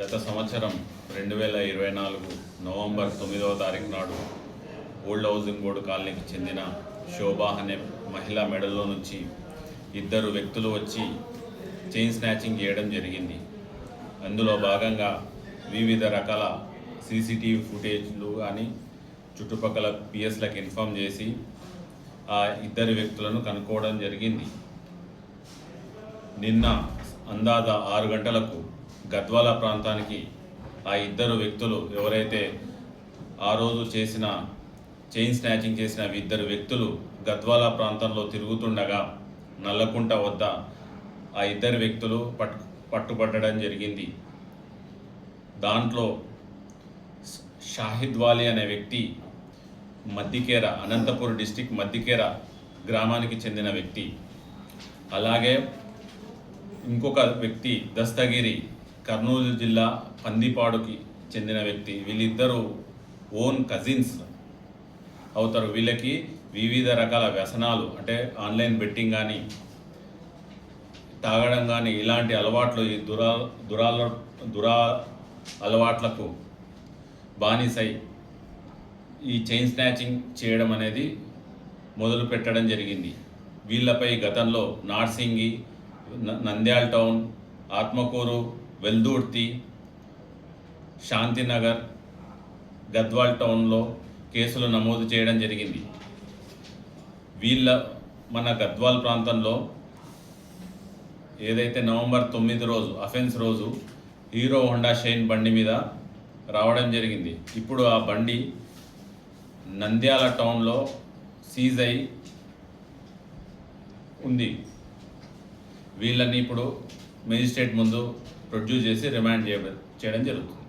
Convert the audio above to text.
గత సంవత్సరం 2024 నవంబర్ 9వ తారీఖు నాడు ఓల్డ్ హౌసింగ్ బోర్డు కాలనీకి చెందిన శోభా అనే మహిళ మెడలో నుంచి ఇద్దరు వ్యక్తులు వచ్చి చైన్ స్నాచింగ్ చేయడం జరిగింది. అందులో భాగంగా వివిధ రకాల సీసీటీవీ ఫుటేజ్లు కానీ చుట్టుపక్కల పిఎస్లకు ఇన్ఫామ్ చేసి ఆ ఇద్దరు వ్యక్తులను కనుక్కోవడం జరిగింది. నిన్న అందాజ 6 గంటలకు గద్వాల ప్రాంతానికి ఆ ఇద్దరు వ్యక్తులు ఎవరైతే ఆ రోజు చేసిన చైన్ స్నాచింగ్ చేసిన ఇద్దరు వ్యక్తులు గద్వాల ప్రాంతంలో తిరుగుతుండగా నల్లకుంట వద్ద ఆ ఇద్దరు వ్యక్తులు పట్టుబట్టడం జరిగింది. దాంట్లో షాహిద్ వాలి అనే వ్యక్తి మద్దికేర, అనంతపూర్ డిస్టిక్ మద్దికేర గ్రామానికి చెందిన వ్యక్తి. అలాగే ఇంకొక వ్యక్తి దస్తగిరి, కర్నూలు జిల్లా పందిపాడుకి చెందిన వ్యక్తి. వీళ్ళిద్దరూ ఓన్ కజిన్స్ అవుతారు. వీళ్ళకి వివిధ రకాల వ్యసనాలు అంటే ఆన్లైన్ బెట్టింగ్ కానీ, తాగడం కానీ ఇలాంటి అలవాట్లు, ఈ దురా అలవాట్లకు బానిసై ఈ చైన్ స్నాచింగ్ చేయడం అనేది మొదలు పెట్టడం జరిగింది. వీళ్ళపై గతంలో నార్సింగి, నంద్యాల టౌన్, ఆత్మకూరు, వెల్దుర్తి, శాంతినగర్, గద్వాల్ టౌన్లో కేసులు నమోదు చేయడం జరిగింది. మన గద్వాల్ ప్రాంతంలో ఏదైతే నవంబర్ 9 రోజు అఫెన్స్ రోజు హీరో హోండా షైన్ బండి మీద రావడం జరిగింది. ఇప్పుడు ఆ బండి నంద్యాల టౌన్లో సీజ్ అయి ఉంది. వీళ్ళని ఇప్పుడు మెజిస్ట్రేట్ ముందు ప్రొడ్యూస్ చేసి రిమాండ్ చేయడం జరుగుతుంది.